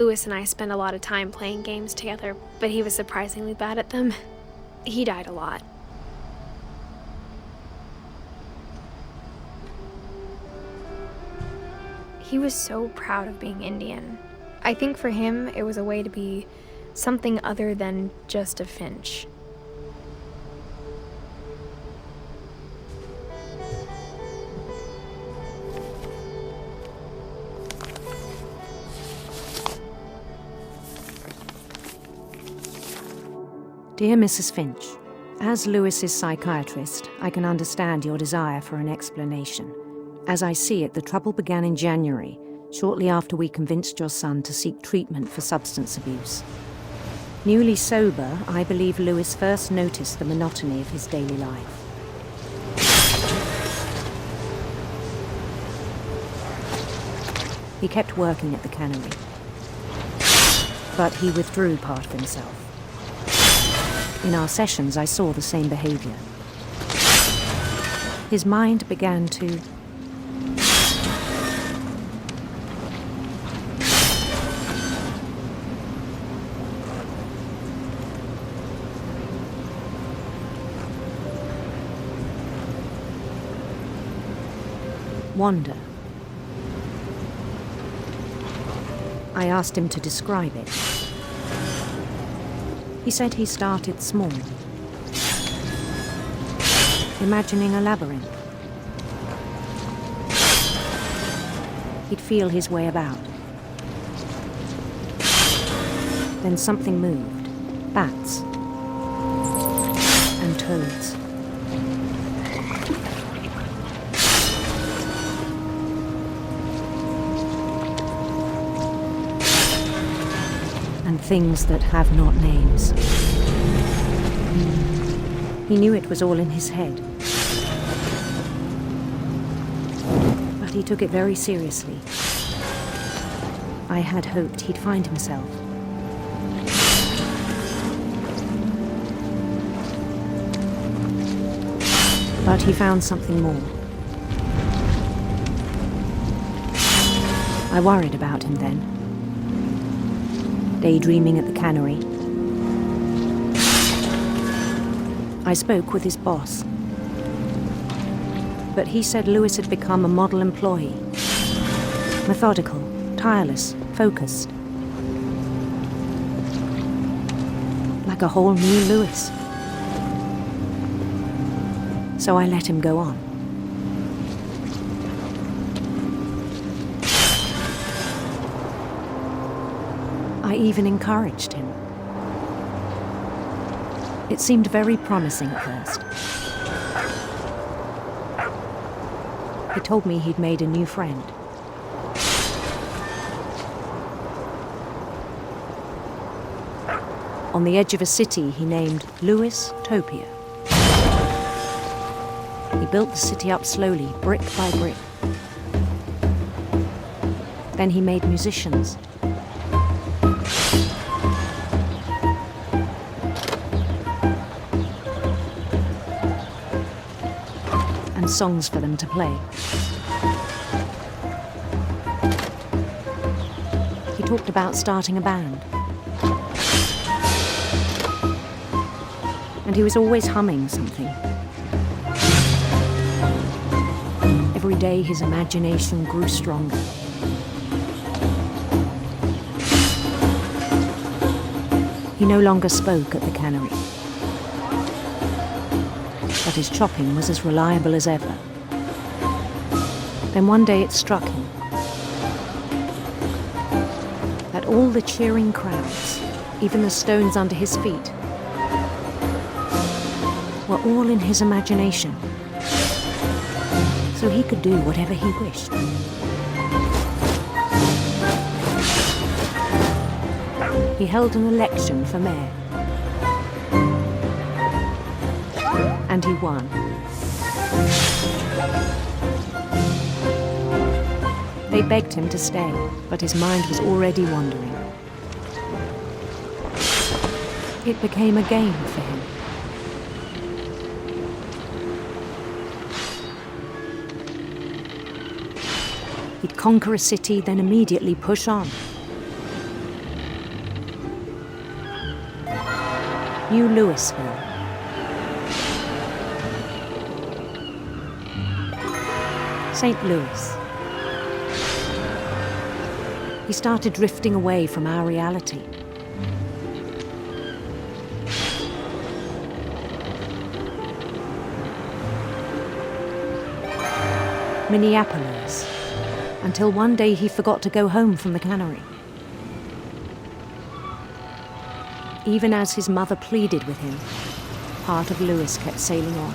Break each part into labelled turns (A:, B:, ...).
A: Lewis and I spent a lot of time playing games together, but he was surprisingly bad at them. He died a lot. He was so proud of being Indian. I think for him, it was a way to be something other than just a Finch.
B: Dear Mrs. Finch, as Lewis's psychiatrist, I can understand your desire for an explanation. As I see it, the trouble began in January, shortly after we convinced your son to seek treatment for substance abuse. Newly sober, I believe Lewis first noticed the monotony of his daily life. He kept working at the cannery, but he withdrew part of himself. In our sessions, I saw the same behavior. His mind began to wander. I asked him to describe it. He said he started small, imagining a labyrinth. He'd feel his way about. Then something moved. Bats and toads. And things that have not names. He knew it was all in his head. But he took it very seriously. I had hoped he'd find himself. But he found something more. I worried about him then. Daydreaming at the cannery. I spoke with his boss. But he said Lewis had become a model employee. Methodical, tireless, focused. Like a whole new Lewis. So I let him go on. I even encouraged him. It seemed very promising at first. He told me he'd made a new friend. On the edge of a city he named Lewis-topia. He built the city up slowly, brick by brick. Then he made musicians. And songs for them to play. He talked about starting a band. And he was always humming something. Every day his imagination grew stronger. He no longer spoke at the cannery. But his chopping was as reliable as ever. Then one day it struck him that all the cheering crowds, even the stones under his feet, were all in his imagination, so he could do whatever he wished. He held an election for mayor. And he won. They begged him to stay, but his mind was already wandering. It became a game for him. He'd conquer a city, then immediately push on. New Louisville. St. Louis. He started drifting away from our reality. Minneapolis, until one day he forgot to go home from the cannery. Even as his mother pleaded with him, part of Louis kept sailing on.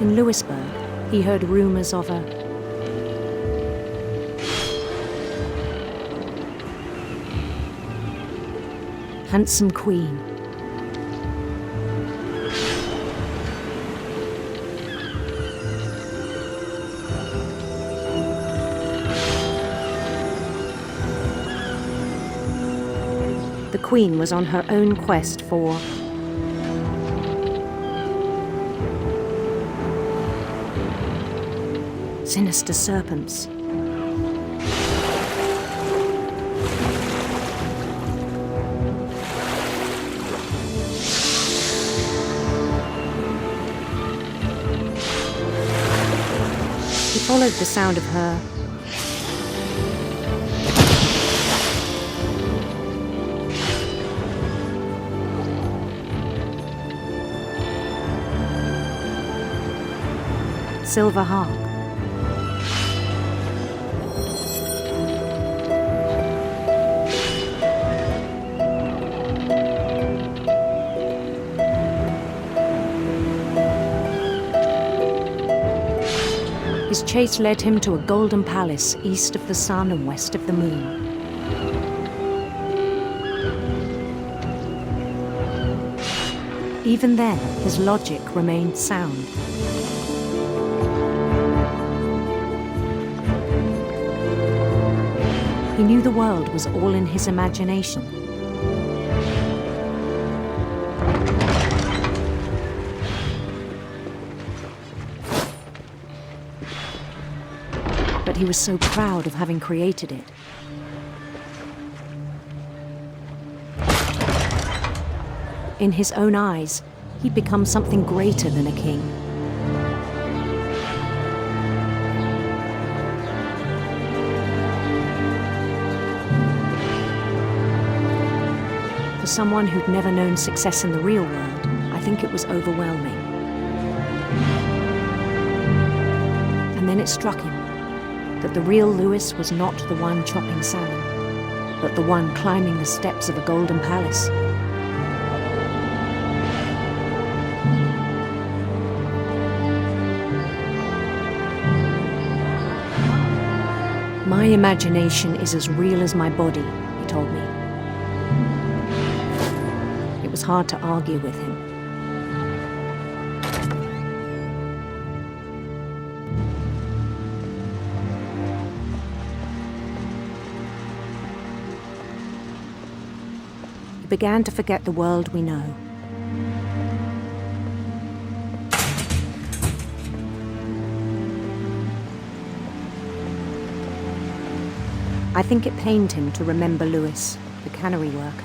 B: In Louisburg, he heard rumors of a handsome queen. The queen was on her own quest for sinister serpents. He followed the sound of her silver harp. His chase led him to a golden palace east of the sun and west of the moon. Even then, his logic remained sound. He knew the world was all in his imagination. But he was so proud of having created it. In his own eyes, he'd become something greater than a king. For someone who'd never known success in the real world, I think it was overwhelming. And then it struck him that the real Louis was not the one chopping salmon, but the one climbing the steps of a golden palace. My imagination is as real as my body, he told me. It was hard to argue with him. He began to forget the world we know. I think it pained him to remember Louis, the cannery worker.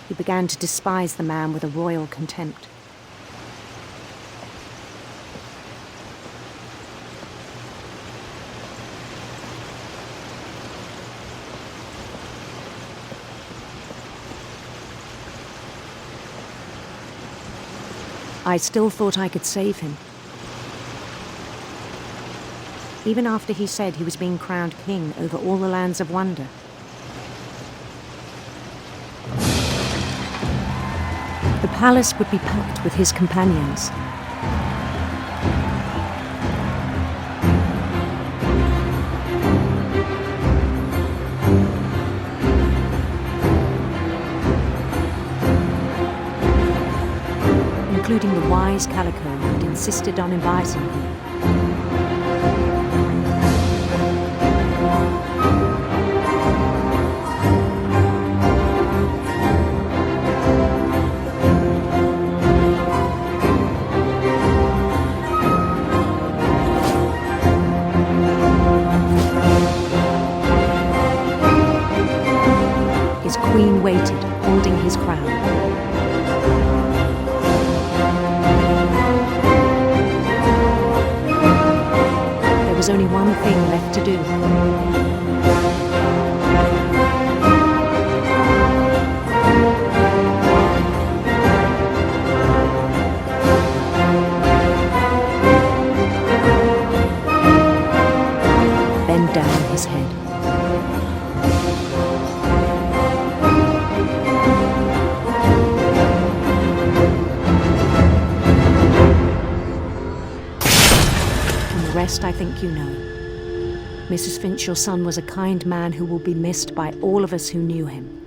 B: He began to despise the man with a royal contempt. I still thought I could save him. Even after he said he was being crowned king over all the lands of wonder. The palace would be packed with his companions. including the wise Calico who'd insisted on inviting him. His queen waited, holding his crown. There was only one thing left to do. Bend down his head. The rest I think you know. Mrs. Finch, your son was a kind man who will be missed by all of us who knew him.